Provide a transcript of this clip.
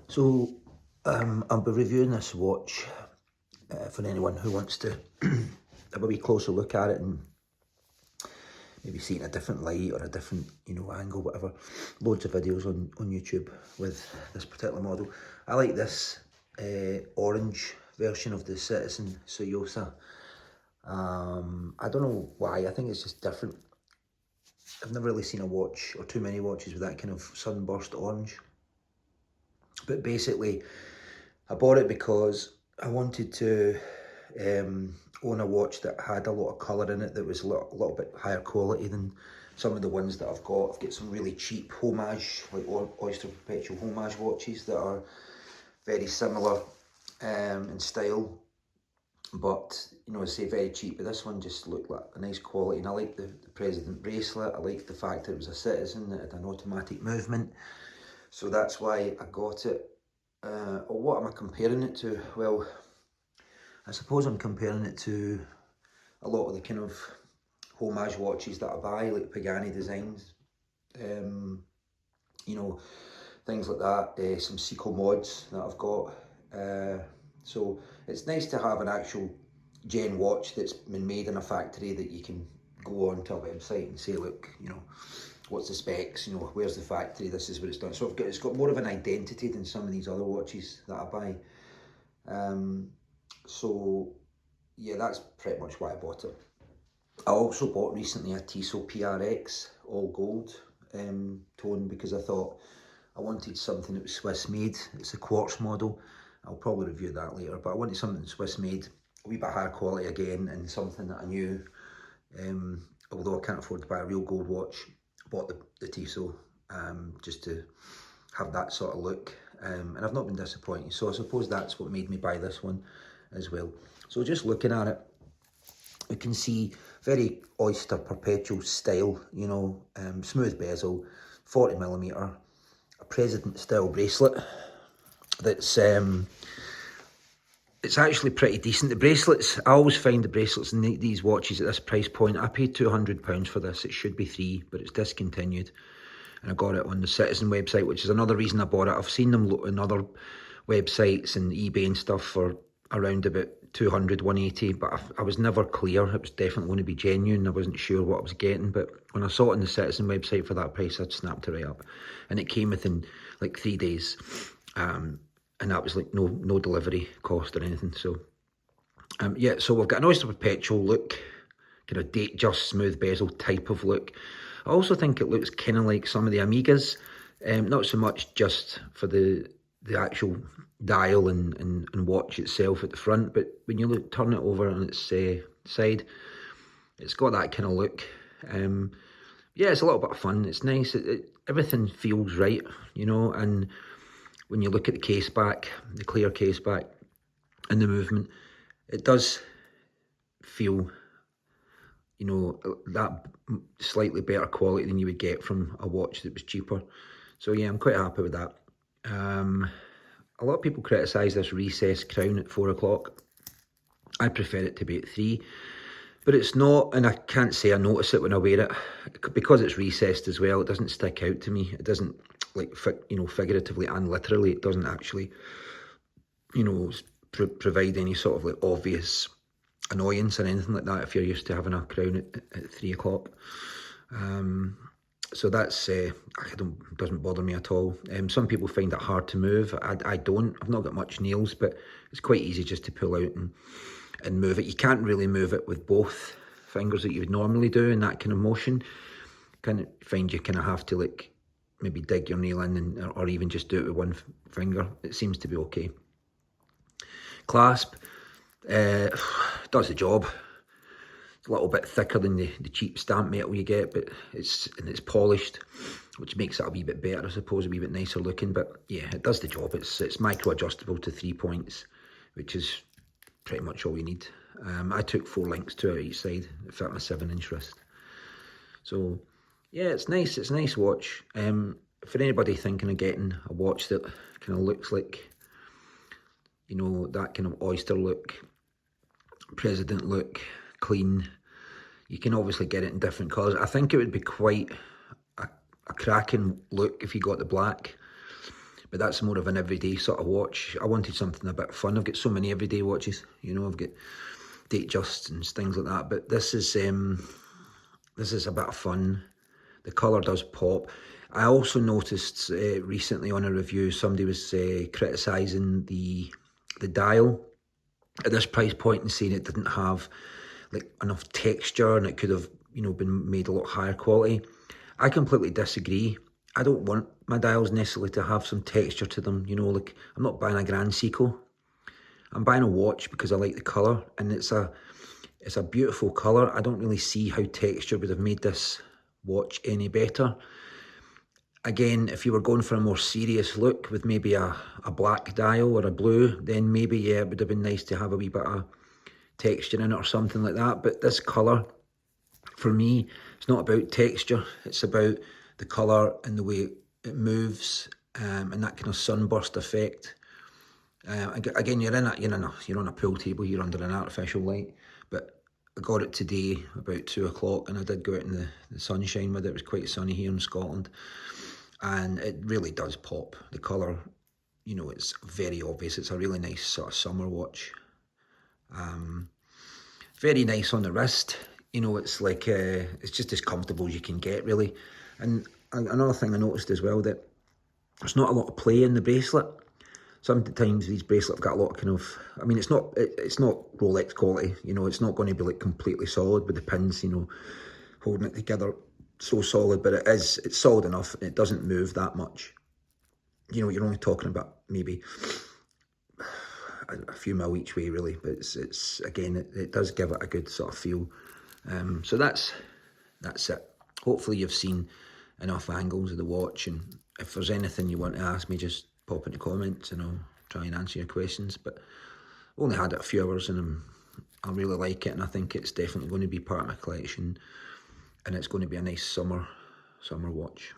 So I'll be reviewing this watch for anyone who wants to have a wee closer look at it and maybe see it in a different light or a different, angle, whatever. Loads of videos on YouTube with this particular model. I like this orange version of the Citizen Soyosa. I don't know why, I think it's just different. I've never really seen a watch or too many watches with that kind of sunburst orange. But basically, I bought it because I wanted to own a watch that had a lot of colour in it, that was a little bit higher quality than some of the ones that I've got. I've got some really cheap homage, like Oyster Perpetual homage watches that are very similar in style, but I say very cheap. But this one just looked like a nice quality, and I like the President bracelet. I like the fact that it was a Citizen, that had an automatic movement, so that's why I got it. What am I comparing it to? Well, I suppose I'm comparing it to a lot of the kind of homage watches that I buy, like Pagani designs, things like that, some Seiko mods that I've got. So it's nice to have an actual Gen watch that's been made in a factory that you can go onto a website and say, look, what's the specs, where's the factory, this is what it's done. So it's got more of an identity than some of these other watches that I buy. So yeah, that's pretty much why I bought it. I also bought recently a Tissot PRX all gold tone, because I thought I wanted something that was Swiss made. It's a quartz model. I'll probably review that later, but I wanted something Swiss made, a wee bit higher quality again, and something that I knew, although I can't afford to buy a real gold watch, I bought the Tissot just to have that sort of look, and I've not been disappointed. So I suppose that's what made me buy this one as well. So just looking at it, we can see very Oyster Perpetual style, smooth bezel, 40mm, a President style bracelet that's it's actually pretty decent. The bracelets, I always find the bracelets in these watches at this price point, I paid £200 for this. It should be £300, but it's discontinued, and I got it on the Citizen website, which is another reason I bought it. I've seen them in other websites and eBay and stuff for around about 200, 180, but I was never clear. It was definitely going to be genuine. I wasn't sure what I was getting, but when I saw it on the Citizen website for that price, I snapped it right up, and it came within like 3 days, and that was like no delivery cost or anything. So yeah, so we've got an Oyster Perpetual look, kind of date just smooth bezel type of look. I also think it looks kind of like some of the Amigas, not so much just for the actual dial and watch itself at the front, but when you turn it over on its side, it's got that kind of look. Yeah, it's a little bit of fun. It's nice. Everything feels right, and when you look at the case back, the clear case back, and the movement, it does feel, that slightly better quality than you would get from a watch that was cheaper. So yeah, I'm quite happy with that. A lot of people criticise this recessed crown at 4 o'clock. I prefer it to be at 3, but it's not, and I can't say I notice it when I wear it. Because it's recessed as well, it doesn't stick out to me. It doesn't, like, figuratively and literally, it doesn't actually, provide any sort of like obvious annoyance or anything like that if you're used to having a crown at 3 o'clock. So that's, doesn't bother me at all. Some people find it hard to move. I don't. I've not got much nails, but it's quite easy just to pull out and move it. You can't really move it with both fingers that you would normally do in that kind of motion. Kind of find you kind of have to like maybe dig your nail in or even just do it with one finger. It seems to be okay. Clasp does the job. A little bit thicker than the cheap stamp metal you get, but it's polished, which makes it a wee bit better, I suppose, a wee bit nicer looking. But yeah, it does the job. It's micro adjustable to 3 points, which is pretty much all you need. I took 4 links, 2 out each side. It fit my 7-inch wrist. So yeah, it's nice. It's a nice watch. For anybody thinking of getting a watch that kind of looks like, that kind of Oyster look, President look, clean, you can obviously get it in different colours. I think it would be quite a cracking look if you got the black, but that's more of an everyday sort of watch. I wanted something a bit fun. I've got so many everyday watches, you know, I've got Datejust and things like that, but this is a bit of fun. The colour does pop. I also noticed recently on a review, somebody was criticising the dial at this price point and saying it didn't have like enough texture and it could have, you know, been made a lot higher quality. I completely disagree. I don't want my dials necessarily to have some texture to them, you know, like I'm not buying a Grand Seiko. I'm buying a watch because I like the colour, and it's a beautiful colour. I don't really see how texture would have made this watch any better. Again, if you were going for a more serious look with maybe a black dial or a blue, then maybe, yeah, it would have been nice to have a wee bit of texture in it or something like that. But this colour, for me, it's not about texture. It's about the colour and the way it moves, and that kind of sunburst effect. Again, you're on a pool table, you're under an artificial light, but I got it today about 2 o'clock, and I did go out in the sunshine with it. It was quite sunny here in Scotland, and it really does pop. The colour, you know, it's very obvious. It's a really nice sort of summer watch. Very nice on the wrist. You know, it's like, it's just as comfortable as you can get, really. And another thing I noticed as well, that there's not a lot of play in the bracelet. Sometimes these bracelets have got a lot of kind of, I mean, it's not Rolex quality, you know, it's not going to be like completely solid with the pins, you know, holding it together so solid, but it's solid enough, and it doesn't move that much. You know, you're only talking about maybe a few mil each way, really, but it's again, it does give it a good sort of feel. So that's it. Hopefully you've seen enough angles of the watch, and if there's anything you want to ask me, just pop in the comments and I'll try and answer your questions. But I only had it a few hours, and I really like it, and I think it's definitely going to be part of my collection, and it's going to be a nice summer watch.